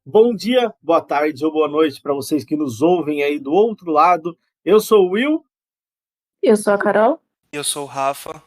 Bom dia, boa tarde ou boa noite para vocês que nos ouvem aí do outro lado. Eu sou o Will Eu sou a Carol. Eu sou o Rafa.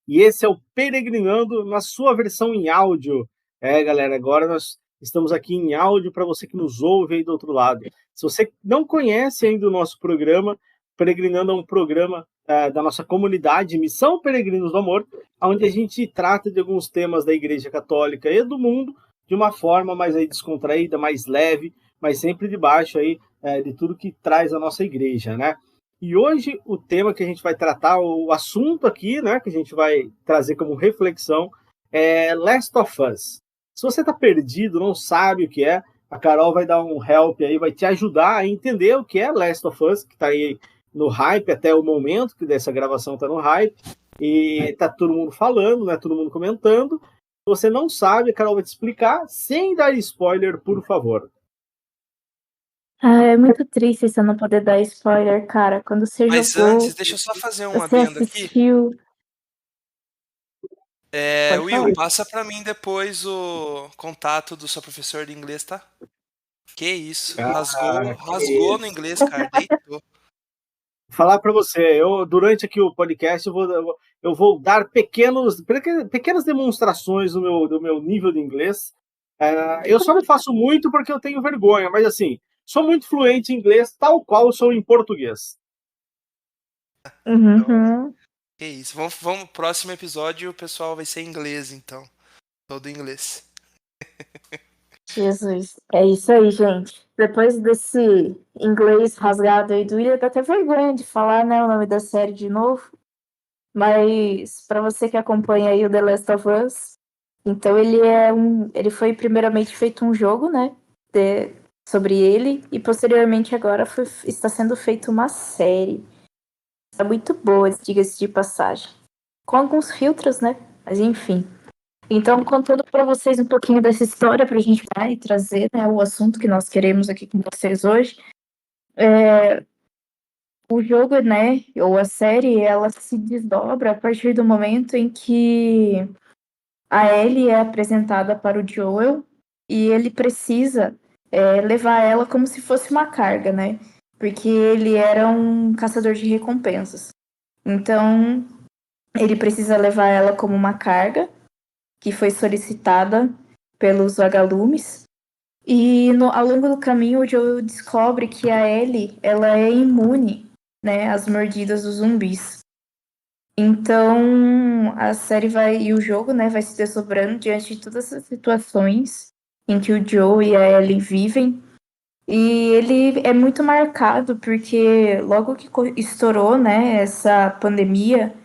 e esse é o Peregrinando na sua versão em áudio. Galera, agora nós estamos aqui em áudio para você que nos ouve aí do outro lado. Se você não conhece ainda o nosso programa, Peregrinando é um programa da nossa comunidade Missão Peregrinos do Amor, onde a gente trata de alguns temas da Igreja Católica e do mundo de uma forma mais aí descontraída, mais leve, mas sempre debaixo aí de tudo que traz a nossa igreja, né? E hoje o tema que a gente vai tratar, o assunto aqui, né, que a gente vai trazer como reflexão é Last of Us. Se você está perdido, não sabe o que é, a Carol vai dar um help aí, vai te ajudar a entender o que é Last of Us, que está aí no hype até o momento que dessa gravação está no hype, e tá todo mundo falando, né, todo mundo comentando. Se você não sabe, a Carol vai te explicar, sem dar spoiler, por favor. É muito triste você não poder dar spoiler, cara. Quando você Mas jogou, antes, deixa eu só fazer um você adendo aqui. assistiu. Pode Will, falar. passa pra mim depois o contato do seu professor de inglês, tá? Que isso, rasgou no inglês, cara, deitou. Falar para você, durante aqui o podcast eu vou dar pequenas demonstrações do meu nível de inglês. Eu só não faço muito porque eu tenho vergonha, mas assim, sou muito fluente em inglês, tal qual sou em português. Uhum. Que isso, vamos próximo episódio o pessoal vai ser em inglês, então. Todo em inglês. Jesus. É isso aí, gente. Depois desse inglês rasgado aí do William, dá até vergonha de falar, né, o nome da série de novo. Mas para você que acompanha aí o The Last of Us, então ele foi primeiramente feito um jogo, né, sobre ele, e posteriormente agora está sendo feita uma série. Está muito boa, diga-se de passagem. Com alguns filtros, né? Mas enfim. Então, contando para vocês um pouquinho dessa história, para a gente vai trazer, né, o assunto que nós queremos aqui com vocês hoje. O jogo, né, ou a série, ela se desdobra a partir do momento em que a Ellie é apresentada para o Joel e ele precisa levar ela como se fosse uma carga, né? Porque ele era um caçador de recompensas. Então, ele precisa levar ela como uma carga que foi solicitada pelos vagalumes. E ao longo do caminho, o Joel descobre que a Ellie ela é imune, né, às mordidas dos zumbis. Então, a série e o jogo, né, vai se desdobrando diante de todas essas situações em que o Joe e a Ellie vivem. E ele é muito marcado porque logo que estourou, né, essa pandemia,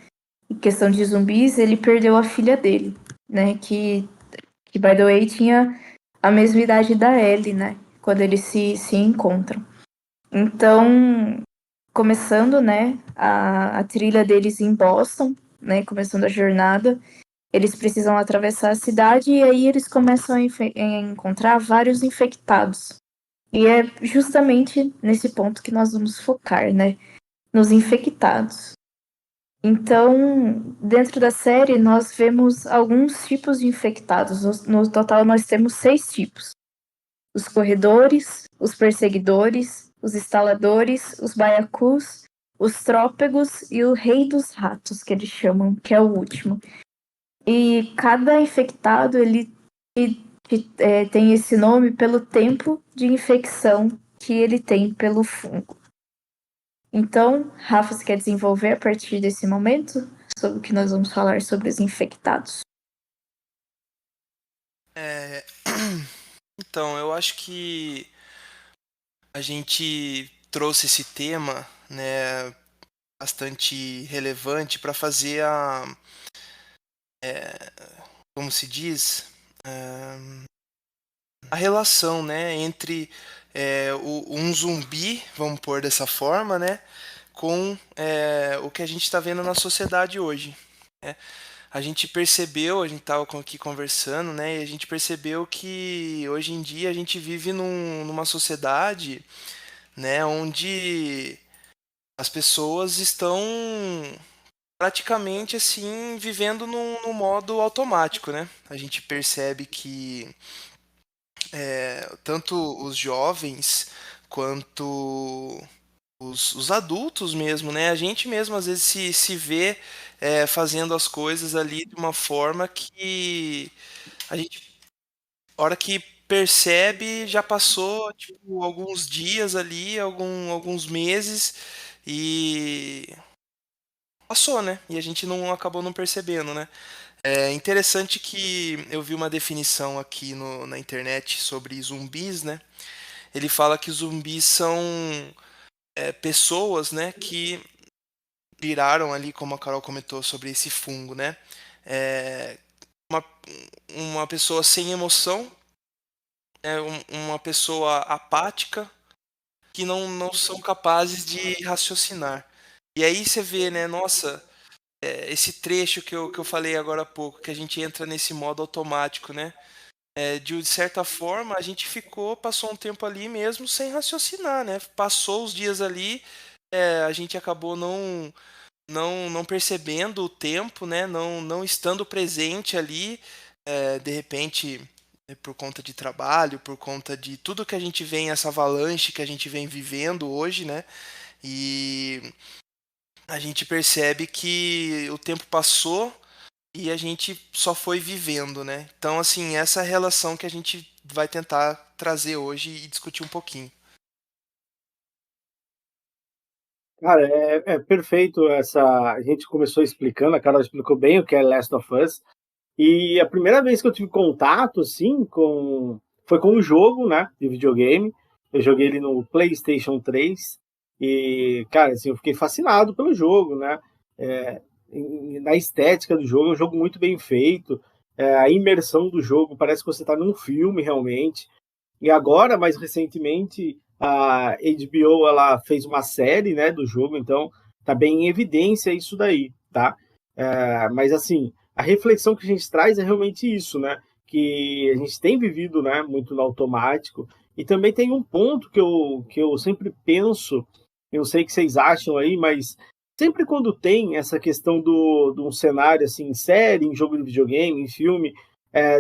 em questão de zumbis, ele perdeu a filha dele, né, que by the way, tinha a mesma idade da Ellie, né, quando eles se encontram. Então, começando, né, a trilha deles em Boston, né, começando a jornada, eles precisam atravessar a cidade e aí eles começam a encontrar vários infectados. E é justamente nesse ponto que nós vamos focar, né, nos infectados. Então, dentro da série, nós vemos alguns tipos de infectados. No total, nós temos 6 tipos: os corredores, os perseguidores, os instaladores, os baiacus, os trópegos e o rei dos ratos, que eles chamam, que é o último. E cada infectado, ele tem esse nome pelo tempo de infecção que ele tem pelo fungo. Então, Rafa, você quer desenvolver a partir desse momento sobre o que nós vamos falar sobre os infectados? Então, eu acho que a gente trouxe esse tema, né, bastante relevante para fazer como se diz, a relação, né, entre um zumbi, vamos pôr dessa forma, né, com o que a gente está vendo na sociedade hoje, né? A gente percebeu, a gente estava aqui conversando, né, e a gente percebeu que hoje em dia a gente vive numa sociedade, né, onde as pessoas estão praticamente assim vivendo no modo automático, né? A gente percebe que tanto os jovens quanto os adultos mesmo, né? A gente mesmo às vezes se vê fazendo as coisas ali de uma forma que a gente, a hora que percebe, já passou tipo, alguns dias ali, alguns meses e passou, né? E a gente não acabou não percebendo, né? É interessante que eu vi uma definição aqui na internet sobre zumbis, né? Ele fala que zumbis são pessoas, né, que viraram ali, como a Carol comentou sobre esse fungo, né? É, uma, uma pessoa sem emoção, uma pessoa apática, que não são capazes de raciocinar. E aí você vê, né, nossa, esse trecho que eu falei agora há pouco, que a gente entra nesse modo automático, né? De certa forma, a gente passou um tempo ali mesmo sem raciocinar, né? Passou os dias ali, a gente acabou não percebendo o tempo, né? Não estando presente ali, de repente, por conta de trabalho, por conta de tudo que a gente vem, essa avalanche que a gente vem vivendo hoje, né? E a gente percebe que o tempo passou e a gente só foi vivendo, né? Então, assim, essa é a relação que a gente vai tentar trazer hoje e discutir um pouquinho. Cara, é perfeito essa. A gente começou explicando, a Carol explicou bem o que é Last of Us. E a primeira vez que eu tive contato, assim, foi com um jogo, né, de videogame. Eu joguei ele no PlayStation 3 e, cara, assim, eu fiquei fascinado pelo jogo, né? É, na estética do jogo, é um jogo muito bem feito. A imersão do jogo parece que você está num filme realmente. E agora, mais recentemente, a HBO ela fez uma série, né, do jogo, então tá bem em evidência isso daí, tá? Mas assim, a reflexão que a gente traz é realmente isso, né? Que a gente tem vivido, né, muito no automático. E também tem um ponto que eu sempre penso, eu sei que vocês acham aí, mas sempre quando tem essa questão de um cenário assim, em série, em jogo de videogame, em filme,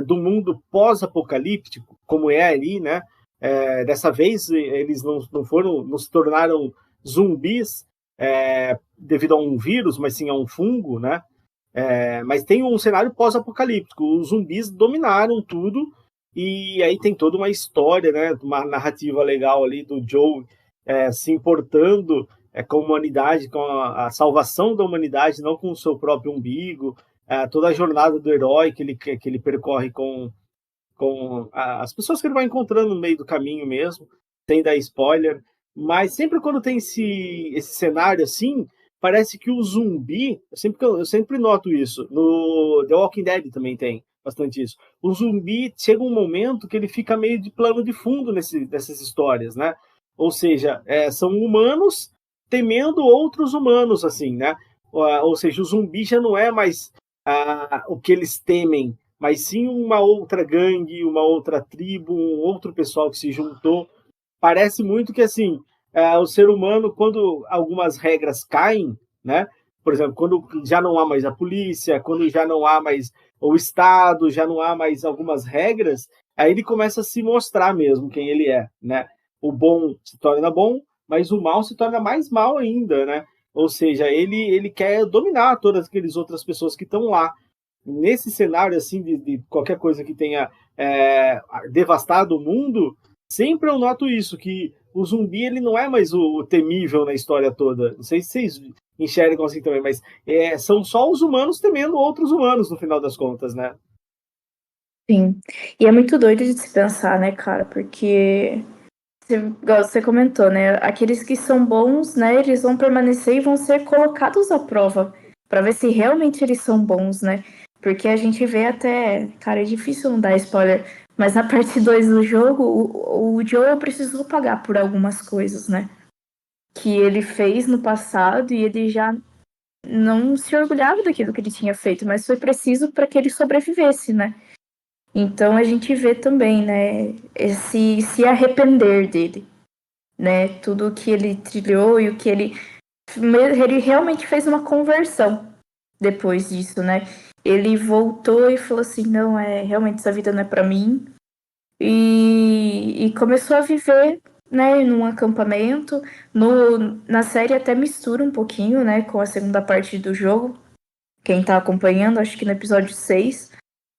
do mundo pós-apocalíptico, como é ali, né? Dessa vez eles não se tornaram zumbis devido a um vírus, mas sim a um fungo, né? Mas tem um cenário pós-apocalíptico. Os zumbis dominaram tudo e aí tem toda uma história, né? Uma narrativa legal ali do Joe se importando com a humanidade, com a salvação da humanidade, não com o seu próprio umbigo. Toda a jornada do herói que ele percorre com as pessoas que ele vai encontrando no meio do caminho mesmo, sem dar spoiler. Mas sempre quando tem esse cenário assim, parece que o zumbi, eu sempre noto isso, no The Walking Dead também tem bastante isso. O zumbi chega um momento que ele fica meio de plano de fundo nessas histórias, né? Ou seja, são humanos temendo outros humanos, assim, né? Ou seja, o zumbi já não é mais o que eles temem, mas sim uma outra gangue, uma outra tribo, um outro pessoal que se juntou. Parece muito que assim, o ser humano, quando algumas regras caem, né? Por exemplo, quando já não há mais a polícia, quando já não há mais o Estado, já não há mais algumas regras, aí ele começa a se mostrar mesmo quem ele é, né? O bom se torna bom, mas o mal se torna mais mal ainda, né? Ou seja, ele quer dominar todas aquelas outras pessoas que estão lá nesse cenário assim de qualquer coisa que tenha devastado o mundo, sempre eu noto isso, que o zumbi ele não é mais o temível na história toda. Não sei se vocês enxergam assim também, mas são só os humanos temendo outros humanos no final das contas, né? Sim. E é muito doido de se pensar, né, cara? Porque, igual você comentou, né? Aqueles que são bons, né? Eles vão permanecer e vão ser colocados à prova para ver se realmente eles são bons, né? Porque a gente vê até. Cara, é difícil não dar spoiler. Mas na parte 2 do jogo, o Joel precisou pagar por algumas coisas, né? Que ele fez no passado e ele já não se orgulhava daquilo que ele tinha feito, mas foi preciso para que ele sobrevivesse, né? Então a gente vê também, né, esse se arrepender dele, né? Tudo que ele trilhou e o que ele ele realmente fez uma conversão depois disso, né? Ele voltou e falou assim, não, realmente essa vida não é pra mim. E começou a viver, né, num acampamento. Na série até mistura um pouquinho, né, com a segunda parte do jogo. Quem tá acompanhando, acho que no episódio 6,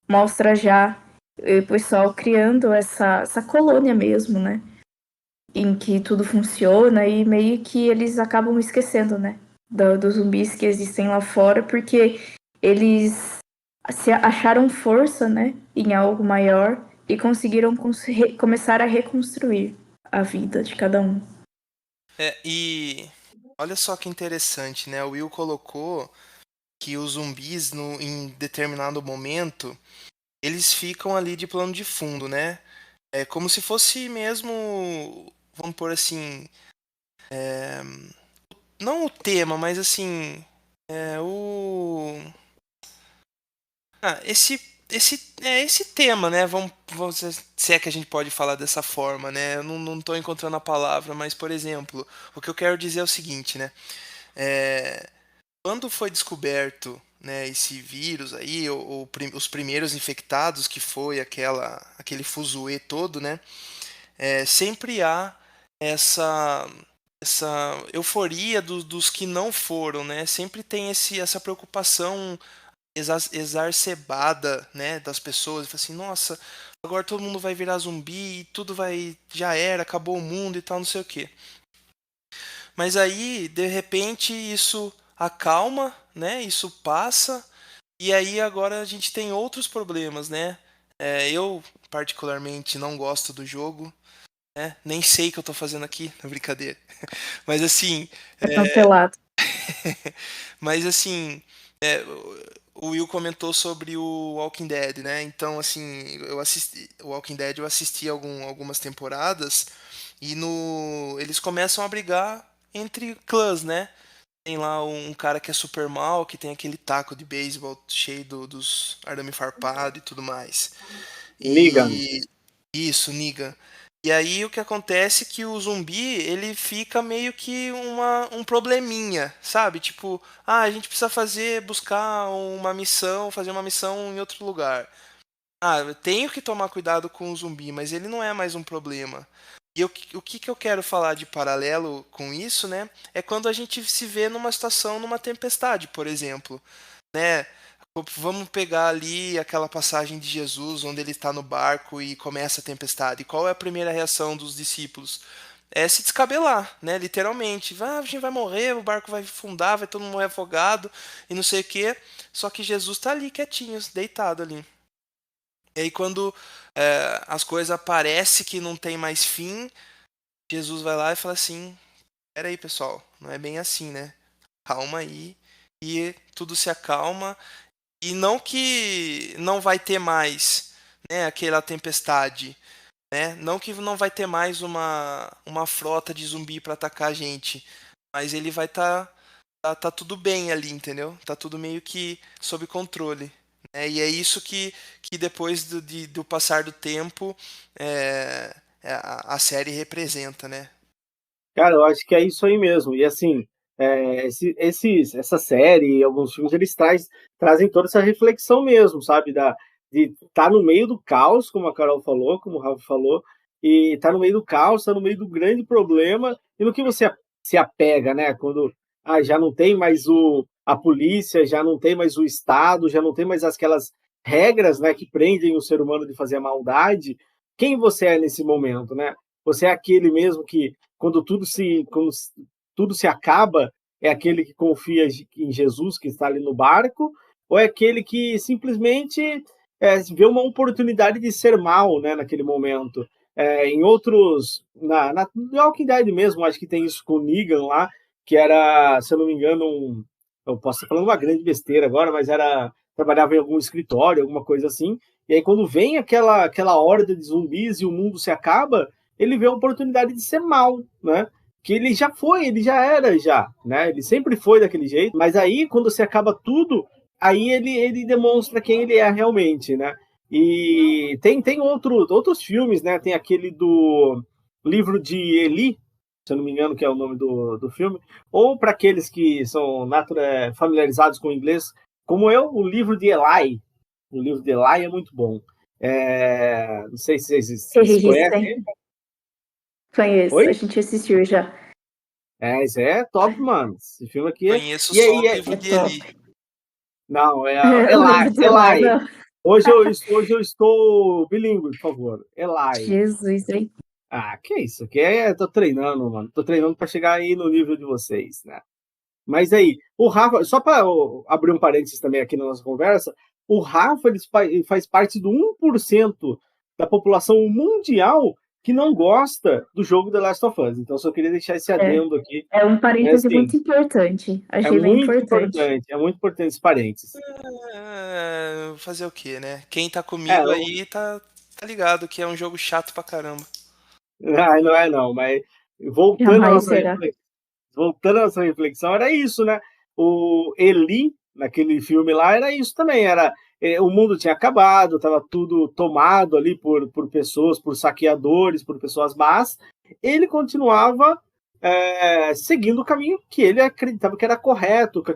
mostra já o pessoal criando essa colônia mesmo, né? Em que tudo funciona e meio que eles acabam esquecendo, né? Dos zumbis que existem lá fora, porque eles se acharam força, né? Em algo maior e conseguiram começar a reconstruir a vida de cada um. E olha só que interessante, né? O Will colocou que os zumbis, em determinado momento, eles ficam ali de plano de fundo, né? É como se fosse mesmo, vamos pôr assim, não o tema, mas assim, o esse tema, né? Se é que a gente pode falar dessa forma, né? Eu não tô encontrando a palavra, mas por exemplo, o que eu quero dizer é o seguinte, né? É, quando foi descoberto, né, esse vírus aí, os primeiros infectados, que foi aquele fuzuê todo, né? Sempre há essa essa euforia dos que não foram, né? Sempre tem essa preocupação exacerbada, né, das pessoas. Fala assim, nossa, agora todo mundo vai virar zumbi e tudo já era, acabou o mundo e tal, não sei o quê. Mas aí, de repente, isso acalma, né? Isso passa e aí agora a gente tem outros problemas, né? Eu particularmente não gosto do jogo, né? Nem sei o que eu tô fazendo aqui, na brincadeira. Mas assim, Cancelado. mas assim, é, o Will comentou sobre o Walking Dead, né? Então, assim, eu assisti o Walking Dead, eu assisti algumas temporadas e eles começam a brigar entre clãs, né? Tem lá um cara que é super mal, que tem aquele taco de beisebol cheio dos arame farpado e tudo mais. Negan. E isso, Negan. E aí o que acontece é que o zumbi, ele fica meio que um probleminha, sabe? Tipo, a gente precisa buscar uma missão, fazer uma missão em outro lugar. Eu tenho que tomar cuidado com o zumbi, mas ele não é mais um problema. E o que eu quero falar de paralelo com isso, né? É quando a gente se vê numa situação, numa tempestade, por exemplo, né? Vamos pegar ali aquela passagem de Jesus, onde ele está no barco e começa a tempestade. Qual é a primeira reação dos discípulos? É se descabelar, né? Literalmente. A gente vai morrer, o barco vai afundar, vai todo mundo morrer afogado e não sei o quê. Só que Jesus está ali quietinho, deitado ali. E aí quando as coisas parecem que não tem mais fim, Jesus vai lá e fala assim: Pera aí, pessoal, não é bem assim, né? Calma aí. E tudo se acalma. E não que não vai ter mais, né, aquela tempestade, né? Não que não vai ter mais uma frota de zumbi para atacar a gente, mas ele vai tá tudo bem ali, entendeu? Tá tudo meio que sob controle, né? E é isso que depois do passar do tempo a série representa, né? Cara, eu acho que é isso aí mesmo. E assim, essa série e alguns filmes, trazem toda essa reflexão mesmo, sabe? De estar no meio do caos, como a Carol falou, como o Rafa falou, e estar no meio do caos, estar no meio do grande problema, e no que você se apega, né? Quando já não tem mais a polícia, já não tem mais o Estado, já não tem mais aquelas regras, né, que prendem o ser humano de fazer a maldade. Quem você é nesse momento, né? Você é aquele mesmo que quando tudo se acaba, é aquele que confia em Jesus, que está ali no barco, ou é aquele que simplesmente vê uma oportunidade de ser mal, né, naquele momento? Em outros, no Walking Dead mesmo, acho que tem isso com o Negan lá, que era, se eu não me engano, eu posso estar falando uma grande besteira agora, mas trabalhava em algum escritório, alguma coisa assim, e aí quando vem aquela horda de zumbis e o mundo se acaba, ele vê a oportunidade de ser mal, né? Que ele já foi, ele já era já, né? Ele sempre foi daquele jeito, mas aí quando se acaba tudo, aí ele demonstra quem ele é realmente, né? E tem outros filmes, né? Tem aquele do livro de Eli, se eu não me engano, que é o nome do filme, ou para aqueles que são familiarizados com o inglês, como eu, o livro de Eli. O livro de Eli é muito bom. Não sei se vocês conhecem. Conheço, Oi? a gente assistiu já. Isso é top, mano. Esse filme aqui é... Conheço E só o aí, livro de top. Eli. Não, é O livro de Eli, Eli. não. Hoje eu estou bilíngue, por favor. Eli. Jesus, hein? Que isso? Tô treinando, mano. Tô treinando para chegar aí no nível de vocês, né? Mas aí, o Rafa, só para abrir um parênteses também aqui na nossa conversa, o Rafa ele faz parte do 1% da população mundial que não gosta do jogo The Last of Us. Então, só queria deixar esse adendo aqui. É um parêntese assim, muito importante. é Achei bem muito importante. é muito importante esse parênteses. Fazer o quê, né? Quem tá comigo aí tá ligado que é um jogo chato pra caramba. Não é não, mas voltando à Jamais nossa será. voltando à nossa reflexão, era isso, né? O Eli, naquele filme lá, era isso também. O mundo tinha acabado, estava tudo tomado ali por pessoas, por saqueadores, por pessoas más. Ele continuava seguindo o caminho que ele acreditava que era correto, com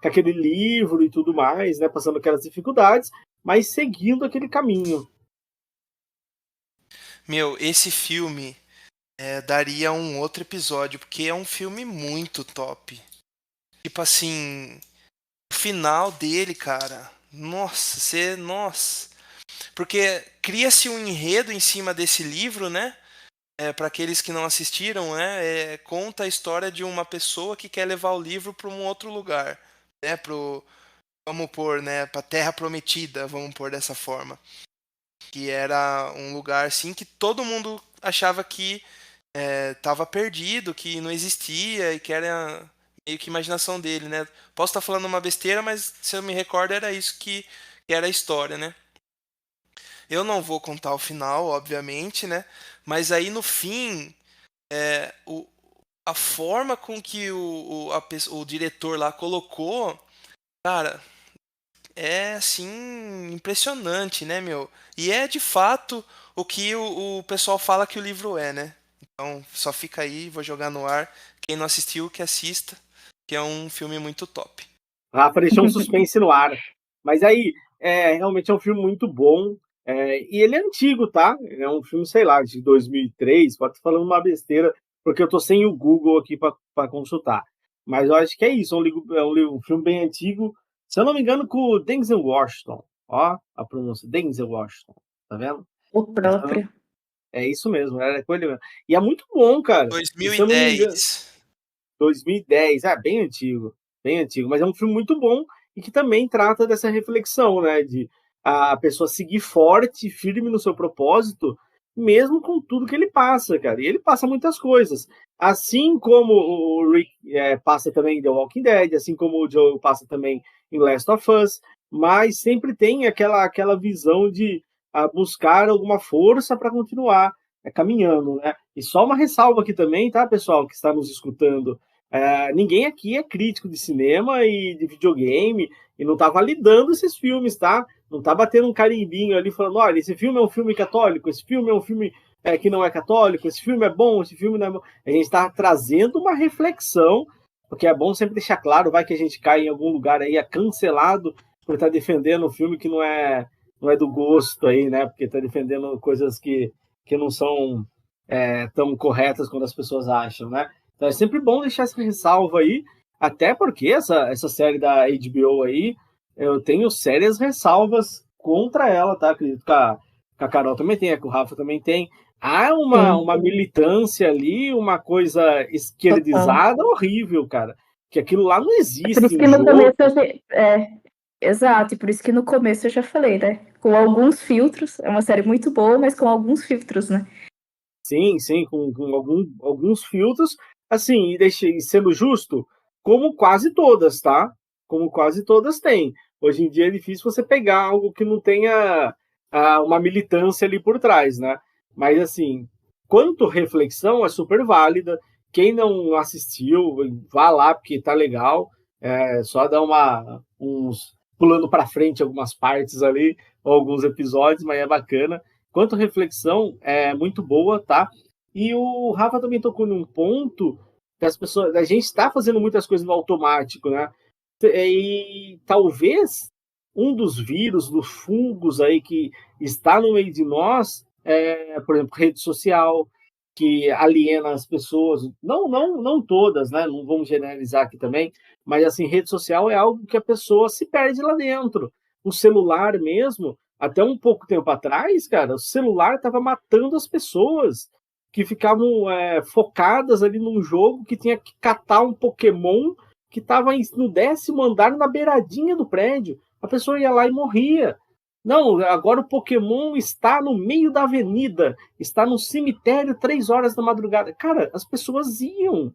aquele livro e tudo mais, né? Passando aquelas dificuldades, mas seguindo aquele caminho. Meu, esse filme daria um outro episódio, porque é um filme muito top. Tipo assim, o final dele, cara, nossa. Porque cria-se um enredo em cima desse livro, né? Para aqueles que não assistiram, né? Conta a história de uma pessoa que quer levar o livro para um outro lugar, né? Vamos pôr, né? Para Terra Prometida, vamos pôr dessa forma. Que era um lugar assim que todo mundo achava que estava perdido, que não existia e que era meio que imaginação dele, né? Posso estar falando uma besteira, mas se eu me recordo era isso que era a história, né? Eu não vou contar o final, obviamente, né? Mas aí no fim, a forma com que o diretor lá colocou, cara, é assim impressionante, né, meu? E é de fato o que o pessoal fala que o livro é, né? Então, só fica aí, vou jogar no ar. Quem não assistiu, que assista, que é um filme muito top. Rafa deixou um suspense no ar. Mas aí, realmente é um filme muito bom. E ele é antigo, tá? É um filme, sei lá, de 2003. Pode estar falando uma besteira, porque eu tô sem o Google aqui para consultar. Mas eu acho que é isso. Um filme bem antigo. Se eu não me engano, com o Denzel Washington. Ó, a pronúncia, Denzel Washington. Tá vendo? O próprio. É isso mesmo, era com ele mesmo. E é muito bom, cara. E se eu não me engano, 2010. 2010, bem antigo, mas é um filme muito bom e que também trata dessa reflexão, né, de a pessoa seguir forte, firme no seu propósito, mesmo com tudo que ele passa, cara. E ele passa muitas coisas, assim como o Rick passa também em The Walking Dead, assim como o Joe passa também em Last of Us, mas sempre tem aquela visão de buscar alguma força para continuar caminhando, né? E só uma ressalva aqui também, tá, pessoal, que está nos escutando. Ninguém aqui é crítico de cinema e de videogame e não tá validando esses filmes, tá? Não tá batendo um carimbinho ali falando, olha, esse filme é um filme católico, esse filme é um filme que não é católico, esse filme é bom, esse filme não é bom. A gente está trazendo uma reflexão, porque é bom sempre deixar claro, vai que a gente cai em algum lugar aí, é cancelado por estar defendendo um filme que não é do gosto aí, né? Porque tá defendendo coisas que não são tão corretas quanto as pessoas acham, né? Então é sempre bom deixar essa ressalva aí, até porque essa série da HBO aí, eu tenho sérias ressalvas contra ela, tá? Acredito que a Carol também tem, que o Rafa também tem. Há uma militância ali, uma coisa esquerdizada horrível, cara. Que aquilo lá não existe Por isso que em no jogo. começo exato, e por isso que no começo eu já falei, né? Com alguns filtros, é uma série muito boa, mas com alguns filtros, né? Sim, com alguns filtros, assim, e sendo justo, como quase todas, tá? Como quase todas têm. Hoje em dia é difícil você pegar algo que não tenha uma militância ali por trás, né? Mas, assim, quanto reflexão é super válida. Quem não assistiu, vá lá, porque tá legal. Só dá uns pulando para frente algumas partes ali, ou alguns episódios, mas é bacana. Quanto reflexão é muito boa, tá? E o Rafa também tocou num ponto que a gente está fazendo muitas coisas no automático, né? E talvez um dos vírus, dos fungos aí que está no meio de nós, por exemplo, rede social, que aliena as pessoas, não todas, né? Não vamos generalizar aqui também, mas assim, rede social é algo que a pessoa se perde lá dentro. O celular mesmo, até um pouco tempo atrás, cara, o celular estava matando as pessoas que ficavam focadas ali num jogo que tinha que catar um Pokémon que estava no 10º andar na beiradinha do prédio. A pessoa ia lá e morria. Não, agora o Pokémon está no meio da avenida, está no cemitério 3 horas da madrugada. Cara, as pessoas iam,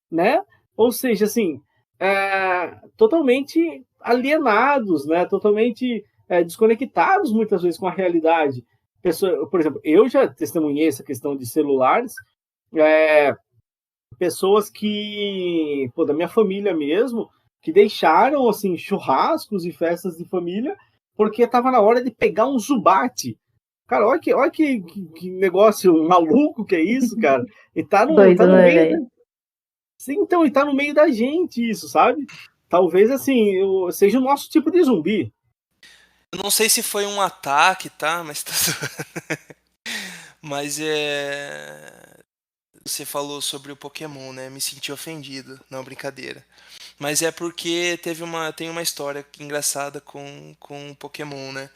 né? Ou seja, assim, totalmente alienados, né? Totalmente desconectados muitas vezes com a realidade. Por exemplo, eu já testemunhei essa questão de celulares, pessoas que, da minha família mesmo, que deixaram assim churrascos e festas de família porque estava na hora de pegar um Zubat. Cara, olha que negócio maluco que é isso, cara. E tá no né, meio. velho? Sim, então, e tá no meio da gente isso, sabe? Talvez assim, seja o nosso tipo de zumbi. Eu não sei se foi um ataque, tá? Mas tá. Mas você falou sobre o Pokémon, né? Me senti ofendido. Não, brincadeira. Mas é porque tem uma história engraçada com o Pokémon, né?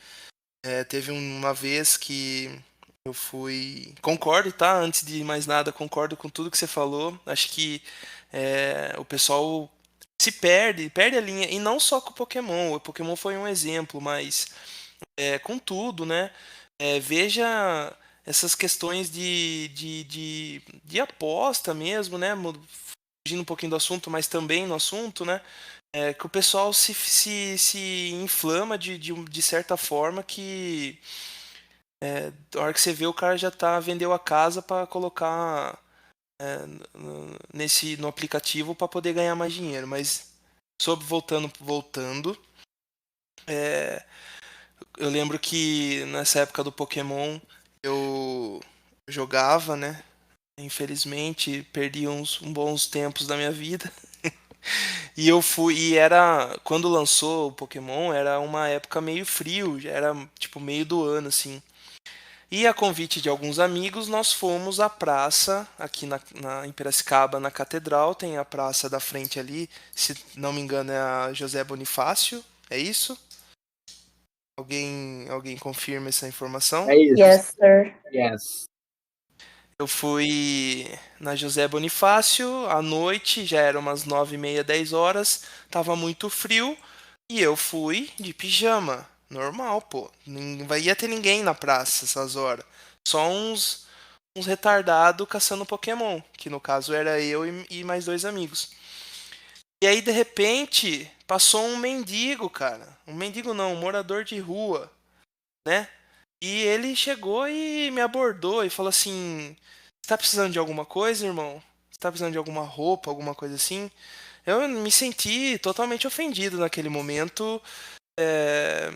Teve uma vez que eu fui. Concordo, tá? Antes de mais nada, concordo com tudo que você falou. Acho que o pessoal se perde a linha. E não só com o Pokémon. O Pokémon foi um exemplo, mas com tudo, né? Veja essas questões de aposta mesmo, né? Fugindo um pouquinho do assunto, mas também no assunto, né? Que o pessoal se inflama de certa forma que na hora que você vê o cara já vendeu a casa para colocar no aplicativo para poder ganhar mais dinheiro. Mas voltando, é, eu lembro que nessa época do Pokémon eu jogava, né? Infelizmente perdi uns bons tempos da minha vida. E era quando lançou o Pokémon, era uma época meio frio, já era tipo meio do ano assim. E a convite de alguns amigos, nós fomos à praça aqui em Piracicaba, na Catedral, tem a praça da frente ali, se não me engano é a José Bonifácio, é isso? Alguém confirma essa informação? É isso. Yes, sir. Yes. Eu fui na José Bonifácio à noite, já eram umas 9h30, 10 horas, tava muito frio e eu fui de pijama, normal, pô. Não ia ter ninguém na praça essas horas, só uns retardados caçando Pokémon, que no caso era eu e mais 2 amigos. E aí de repente passou um mendigo, cara, um mendigo não, um morador de rua, né? E ele chegou e me abordou e falou assim: Você tá precisando de alguma coisa, irmão? Você tá precisando de alguma roupa, alguma coisa assim? Eu me senti totalmente ofendido naquele momento, é,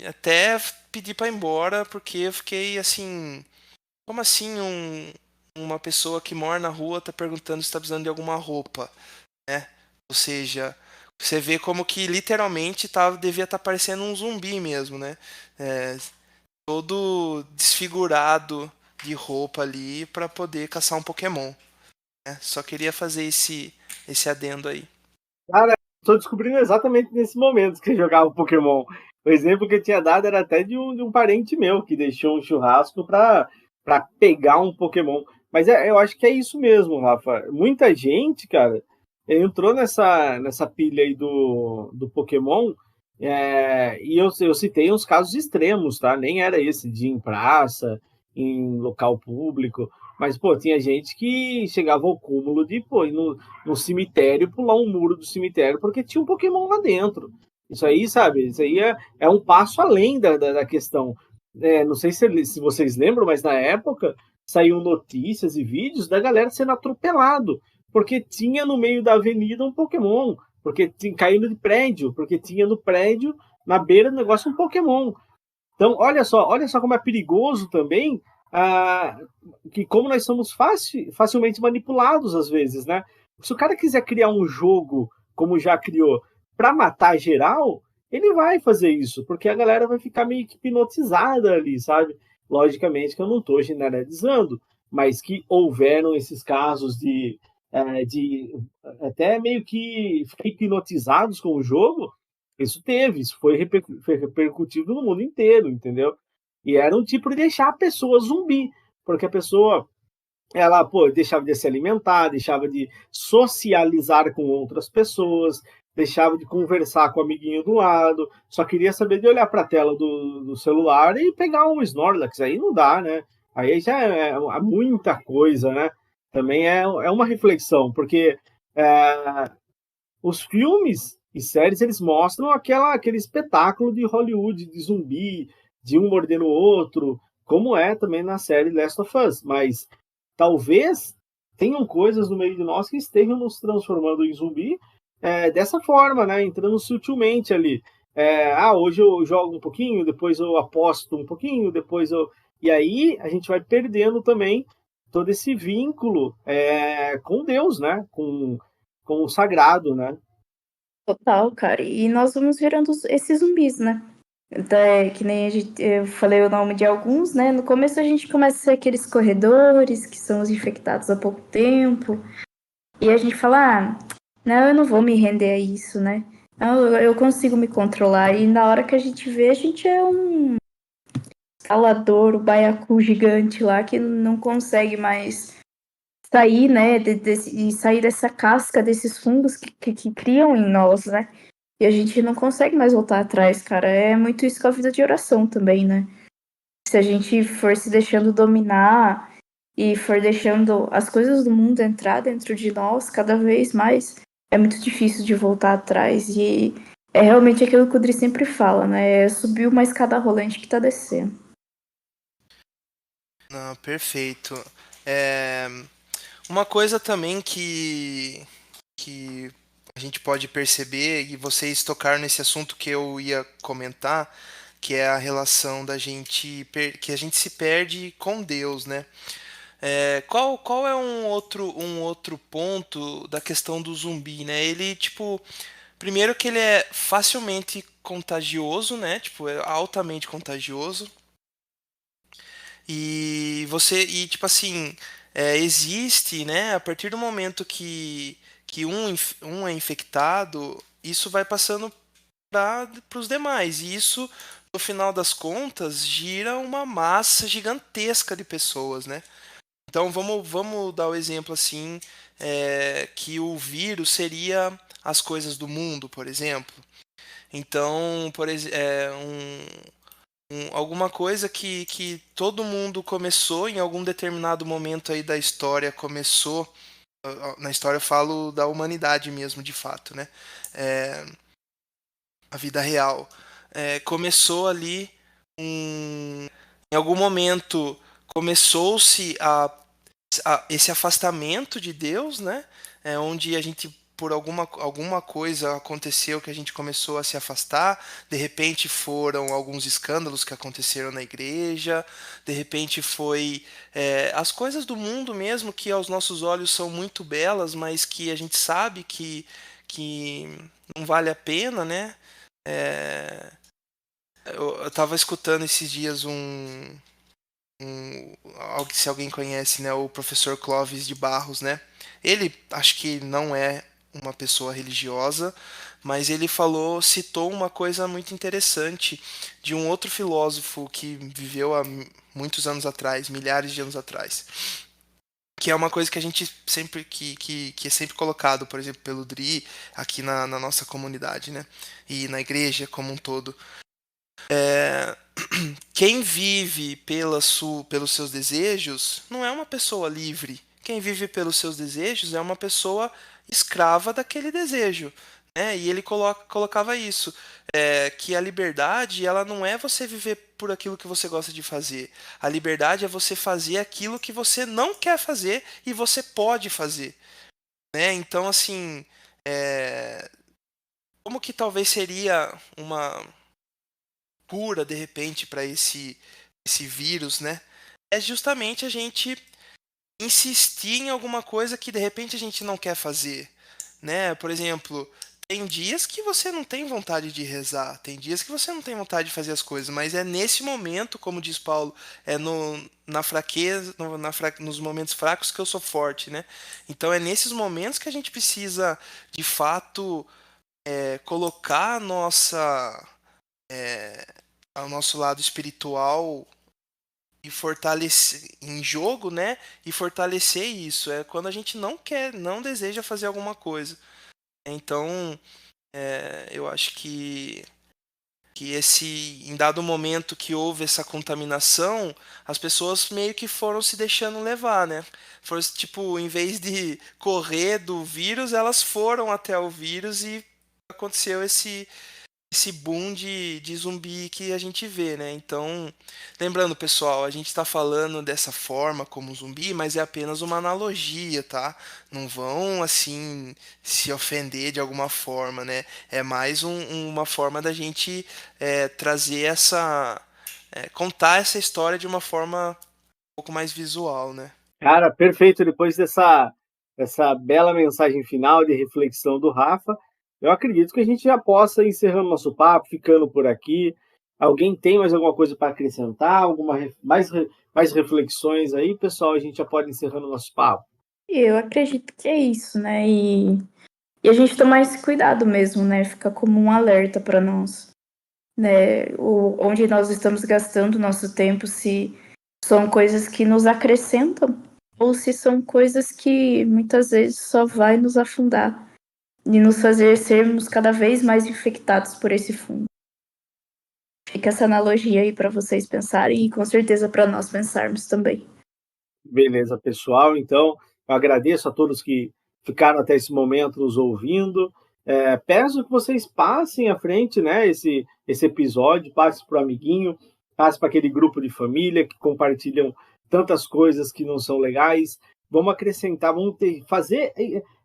até pedi pra ir embora, porque eu fiquei assim: Como assim uma pessoa que mora na rua tá perguntando se tá precisando de alguma roupa, né? Ou seja, você vê como que literalmente devia estar parecendo um zumbi mesmo, né? É, todo desfigurado de roupa ali para poder caçar um Pokémon, né? Só queria fazer esse adendo aí. Cara, estou descobrindo exatamente nesse momento que eu jogava Pokémon. O exemplo que eu tinha dado era até de um parente meu que deixou um churrasco para pegar um Pokémon. Mas eu acho que é isso mesmo, Rafa. Muita gente, cara, entrou nessa pilha aí do Pokémon. E eu citei uns casos extremos, tá? Nem era esse de ir em praça, em local público. Mas, pô, tinha gente que chegava ao cúmulo de, pô, ir no cemitério, pular um muro do cemitério, porque tinha um Pokémon lá dentro. Isso aí, sabe? Isso aí é um passo além da questão. Não sei se vocês lembram, mas na época saíam notícias e vídeos da galera sendo atropelado, porque tinha no meio da avenida um Pokémon, porque tinha caindo de prédio, porque tinha no prédio, na beira do negócio, um Pokémon. Então, olha só como é perigoso também ah, que como nós somos facilmente manipulados às vezes, né? Se o cara quiser criar um jogo, como já criou, para matar geral, ele vai fazer isso, porque a galera vai ficar meio que hipnotizada ali, sabe? Logicamente que eu não estou generalizando, mas que houveram esses casos de até meio que ficar hipnotizados com o jogo, isso foi repercutido no mundo inteiro, entendeu? E era um tipo de deixar a pessoa zumbi, porque a pessoa ela, pô, deixava de se alimentar, deixava de socializar com outras pessoas, deixava de conversar com o amiguinho do lado, só queria saber de olhar para a tela do celular e pegar um Snorlax. Aí não dá, né? Aí já é muita coisa, né? Também é uma reflexão, porque é, os filmes e séries eles mostram aquele espetáculo de Hollywood, de zumbi, de um mordendo o outro, como é também na série Last of Us. Mas talvez tenham coisas no meio de nós que estejam nos transformando em zumbi dessa forma, né? Entrando sutilmente ali. Hoje eu jogo um pouquinho, depois eu aposto um pouquinho, depois eu. E aí a gente vai perdendo também todo esse vínculo com Deus, né? Com o sagrado, né? Total, cara. E nós vamos virando esses zumbis, né? Até que nem eu falei o nome de alguns, né? No começo a gente começa a ser aqueles corredores que são os infectados há pouco tempo. E a gente fala, não, eu não vou me render a isso, né? Não, eu consigo me controlar. E na hora que a gente vê, a gente é um escalador, o baiacu gigante lá que não consegue mais sair, né? E sair dessa casca desses fungos que criam em nós, né? E a gente não consegue mais voltar atrás, cara. É muito isso com a vida de oração também, né? Se a gente for se deixando dominar e for deixando as coisas do mundo entrar dentro de nós cada vez mais, é muito difícil de voltar atrás. E é realmente aquilo que o Dri sempre fala, né? É subir uma escada rolante que tá descendo. Não, perfeito. É, uma coisa também que a gente pode perceber, e vocês tocaram nesse assunto que eu ia comentar, que é a relação da gente, que a gente se perde com Deus, né? Qual é um outro ponto da questão do zumbi, né? Ele, tipo, primeiro que ele é facilmente contagioso, né? Tipo, é altamente contagioso. E tipo assim, existe, né? A partir do momento que um é infectado, isso vai passando para os demais. E isso, no final das contas, gira uma massa gigantesca de pessoas, né? Então vamos dar o exemplo assim, que o vírus seria as coisas do mundo, por exemplo. Então, alguma coisa que todo mundo começou em algum determinado momento aí da história começou. Na história eu falo da humanidade mesmo, de fato, né? É, a vida real. Começou ali em algum momento começou-se esse afastamento de Deus, né? Onde a gente, por alguma coisa aconteceu que a gente começou a se afastar. De repente foram alguns escândalos que aconteceram na igreja. De repente foi as coisas do mundo mesmo, que aos nossos olhos são muito belas, mas que a gente sabe que não vale a pena, né? É, eu estava escutando esses dias se alguém conhece, né, o professor Clóvis de Barros, né? Ele, acho que não é uma pessoa religiosa, mas ele citou uma coisa muito interessante de um outro filósofo que viveu há muitos anos atrás, milhares de anos atrás, que é uma coisa que a gente sempre que é sempre colocado, por exemplo, pelo Dri aqui na nossa comunidade, né? E na igreja como um todo. Quem vive pelos seus desejos não é uma pessoa livre. Quem vive pelos seus desejos é uma pessoa escrava daquele desejo. Né? E ele colocava isso, que a liberdade ela não é você viver por aquilo que você gosta de fazer. A liberdade é você fazer aquilo que você não quer fazer e você pode fazer. Né? Então, assim, como que talvez seria uma cura de repente para esse vírus, né? é justamente a gente insistir em alguma coisa que de repente a gente não quer fazer, né? Por exemplo, tem dias que você não tem vontade de rezar, tem dias que você não tem vontade de fazer as coisas, mas é nesse momento, como diz Paulo, é na fraqueza, nos momentos fracos que eu sou forte, né? Então é nesses momentos que a gente precisa, de fato, colocar o nosso lado espiritual e fortalecer em jogo, né? E fortalecer isso. É quando a gente não quer, não deseja fazer alguma coisa. Então, eu acho que em dado momento que houve essa contaminação, as pessoas meio que foram se deixando levar, né? Foram, tipo, em vez de correr do vírus, elas foram até o vírus e aconteceu esse boom de zumbi que a gente vê, né? Então, lembrando, pessoal, a gente está falando dessa forma como zumbi, mas é apenas uma analogia, tá? Não vão, assim, se ofender de alguma forma, né? É mais uma forma da gente trazer contar essa história de uma forma um pouco mais visual, né? Cara, perfeito. Depois dessa bela mensagem final de reflexão do Rafa, eu acredito que a gente já possa ir encerrando nosso papo, ficando por aqui. Alguém tem mais alguma coisa para acrescentar? Mais reflexões aí, pessoal? A gente já pode ir encerrando nosso papo. Eu acredito que é isso, né? E a gente tomar esse cuidado mesmo, né? Fica como um alerta para nós, né? Onde nós estamos gastando nosso tempo, se são coisas que nos acrescentam ou se são coisas que muitas vezes só vai nos afundar e nos fazer sermos cada vez mais infectados por esse fungo. Fica essa analogia aí para vocês pensarem e com certeza para nós pensarmos também. Beleza, pessoal. Então, eu agradeço a todos que ficaram até esse momento nos ouvindo. Peço que vocês passem à frente, né, esse episódio, passe para o amiguinho, passe para aquele grupo de família que compartilham tantas coisas que não são legais. Vamos acrescentar, fazer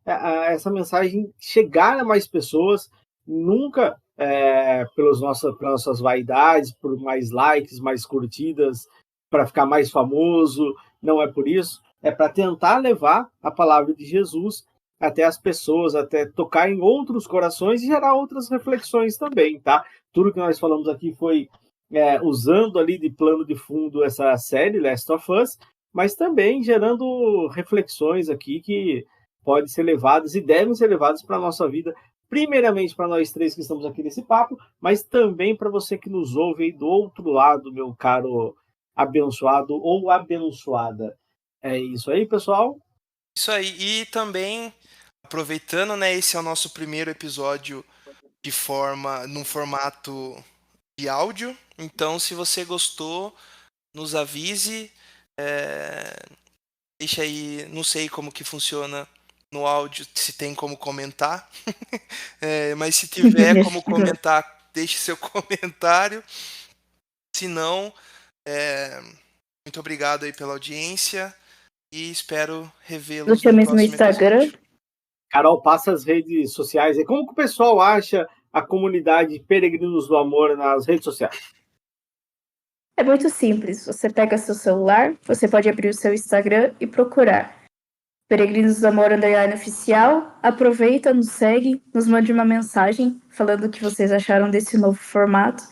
essa mensagem chegar a mais pessoas, nunca pelas nossas vaidades, por mais likes, mais curtidas, para ficar mais famoso. Não é por isso, é para tentar levar a palavra de Jesus até as pessoas, até tocar em outros corações e gerar outras reflexões também, tá? Tudo que nós falamos aqui foi usando ali de plano de fundo essa série Last of Us, mas também gerando reflexões aqui que podem ser levadas e devem ser levadas para a nossa vida, primeiramente para nós três que estamos aqui nesse papo, mas também para você que nos ouve aí do outro lado, meu caro abençoado ou abençoada. É isso aí, pessoal? Isso aí. E também, aproveitando, né, esse é o nosso primeiro episódio num formato de áudio. Então, se você gostou, nos avise. Deixa aí, não sei como que funciona no áudio, se tem como comentar. Mas se tiver como comentar, deixe seu comentário. Se não, muito obrigado aí pela audiência e espero revê-los No no seu mesmo próximo Instagram. episódio. Carol, passa as redes sociais aí. Como que o pessoal acha a comunidade Peregrinos do Amor nas redes sociais? É muito simples. Você pega seu celular, você pode abrir o seu Instagram e procurar Peregrinos do Amor _ oficial. Aproveita, nos segue, nos mande uma mensagem falando o que vocês acharam desse novo formato.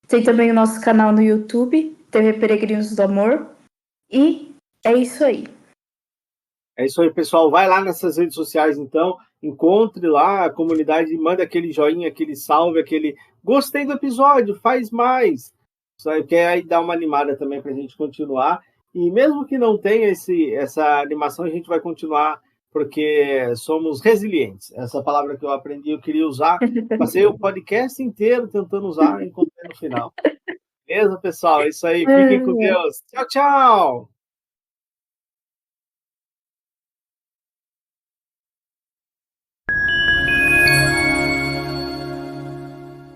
Tem também o nosso canal no YouTube, TV Peregrinos do Amor. E é isso aí. É isso aí, pessoal. Vai lá nessas redes sociais, então. Encontre lá a comunidade, manda aquele joinha, aquele salve, aquele gostei do episódio, faz mais. Que aí dá uma animada também para a gente continuar. E mesmo que não tenha essa animação, a gente vai continuar porque somos resilientes. Essa palavra que eu aprendi, eu queria usar. Passei o podcast inteiro tentando usar e encontrei no final. Beleza, pessoal? É isso aí. Fiquem com Deus. Tchau, tchau!